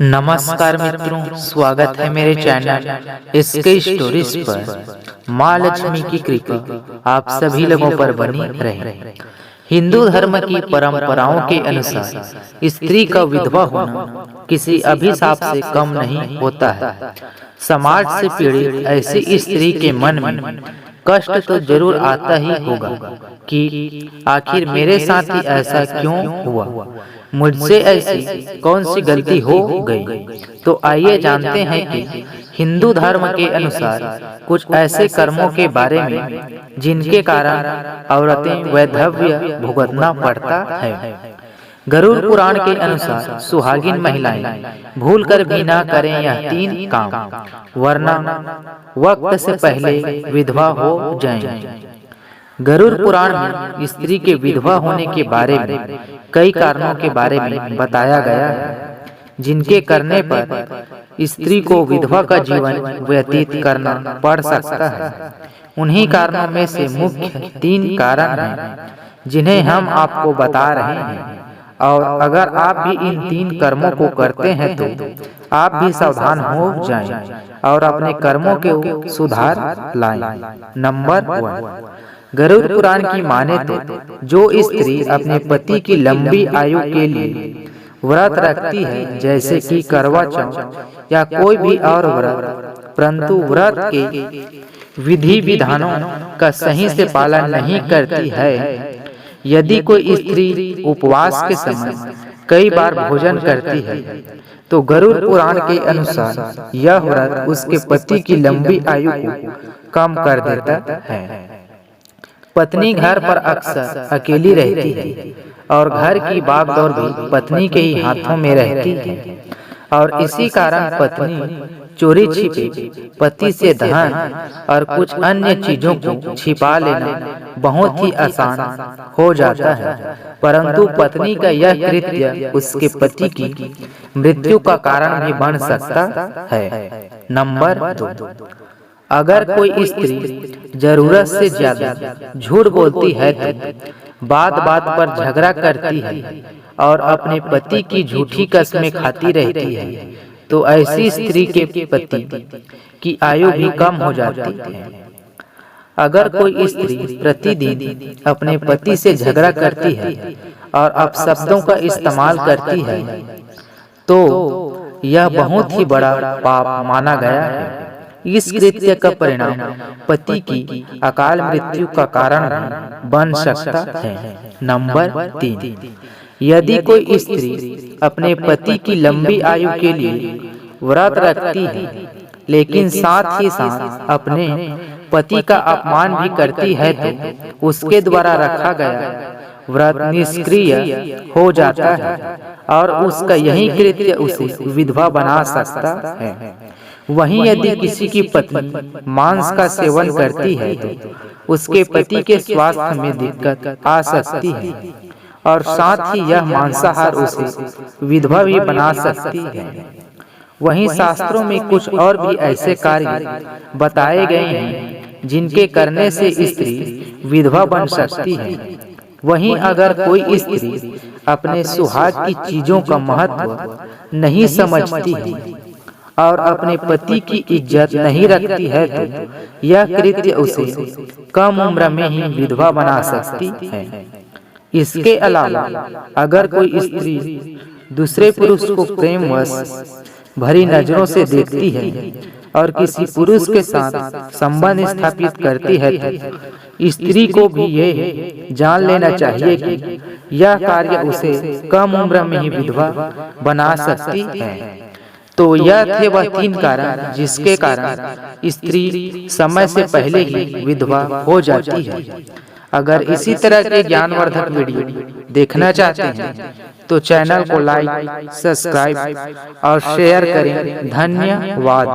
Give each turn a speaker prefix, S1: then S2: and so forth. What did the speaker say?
S1: नमस्कार मित्रों, स्वागत है मेरे चैनल इसके स्टोरीज पर। माँ लक्ष्मी की कृपा आप सभी लोगों पर बनी रहे। हिंदू धर्म की परंपराओं के अनुसार स्त्री का विधवा होना किसी अभिशाप से कम नहीं होता है। समाज से पीड़ित ऐसी स्त्री के मन में कष्ट तो जरूर आता ही होगा कि आखिर मेरे साथ ही ऐसा क्यों हुआ, मुझसे ऐसी कौन सी गलती हो गई। तो आइए जानते हैं कि हिंदू धर्म के अनुसार कुछ ऐसे कर्मों के बारे में जिनके कारण औरतें वैधव्य भुगतना पड़ता है। गरुड़ पुराण के अनुसार सुहागिन महिलाएं भूलकर भी ना करें यह 3 काम, वरना वक्त से पहले विधवा हो जाएं। गरुड़ पुराण में स्त्री के विधवा होने के बारे में कई कारणों के बारे में बताया गया है, जिनके करने पर स्त्री को विधवा का जीवन व्यतीत करना पड़ सकता है। उन्हीं कारणों में से मुख्य 3 कारण हैं जिन्हें हम आपको बता रहे हैं, और अगर आप भी इन 3 कर्मों को करते हैं तो आप भी सावधान हो जाएं और अपने कर्मों के सुधार लाएं। नंबर 1, गरुड़ पुराण की माने तो जो स्त्री अपने पति की लंबी आयु के लिए व्रत रखती है, जैसे कि करवा चौथ या कोई भी और व्रत, परंतु व्रत के विधि विधानों का सही से पालन नहीं करती है, यदि कोई स्त्री उपवास के समय कई बार भोजन करती है, तो गरुड़ पुराण के अनुसार यह व्रत उसके पति की लंबी आयु को कम कर देता है। पत्नी घर पर अक्सर अकेली रहती है और घर की भागदौड़ भी पत्नी के ही हाथों में रहती है, और इसी कारण पत्नी चोरी छिपे पति से धन और कुछ अन्य चीजों को छिपा लेना बहुत ही आसान हो जाता है। परंतु पत्नी का यह कृत्य उसके पति की मृत्यु का कारण भी बन सकता है। नंबर 2, अगर कोई स्त्री जरूरत से ज्यादा झूठ बोलती है तो बात बात पर झगड़ा करती है और अपने पति की झूठी कसमें खाती रहती है, तो ऐसी स्त्री के पति की आयु भी कम हो जाती है। अगर कोई स्त्री प्रतिदिन अपने पति से झगड़ा करती है और अपशब्दों का इस्तेमाल करती है, तो यह बहुत ही बड़ा पाप माना गया है। इस कृत्य का परिणाम पति की अकाल मृत्यु का कारण बन सकता है। नंबर 3, यदि कोई स्त्री अपने पति की लंबी आयु के लिए व्रत रखती है, लेकिन साथ ही साथ अपने पति का अपमान भी करती है, तो उसके द्वारा रखा गया व्रत निष्क्रिय हो जाता है और उसका यही कृत्य उसे विधवा बना सकता है। वहीं यदि किसी की पत्नी मांस का सेवन करती है, तो उसके पति के स्वास्थ्य में दिक्कत आ सकती है, और साथ ही यह मांसाहार उसे विधवा भी बना सकती है। वहीं शास्त्रों में कुछ और भी ऐसे कार्य बताए गए हैं जिनके करने से स्त्री विधवा बन सकती है। वहीं अगर कोई स्त्री अपने सुहाग की चीजों का महत्व नहीं समझती है और अपने पति की इज्जत नहीं रखती है, तो यह कृत्य उसे कम उम्र में ही विधवा बना सकती है। इसके अलावा अगर कोई स्त्री दूसरे पुरुष को प्रेमवश भरी नजरों से देखती है और किसी पुरुष के साथ संबंध स्थापित करती है, तो स्त्री को भी ये जान लेना चाहिए कि यह कार्य उसे कम उम्र में ही विधवा बना सकती है। तो यह थे वह 3 कारण जिसके कारण स्त्री समय से पहले ही विधवा हो जाती है। अगर इसी तरह के ज्ञानवर्धक वीडियो देखना चाहते हैं तो चैनल को लाइक, सब्सक्राइब और शेयर करें। धन्यवाद।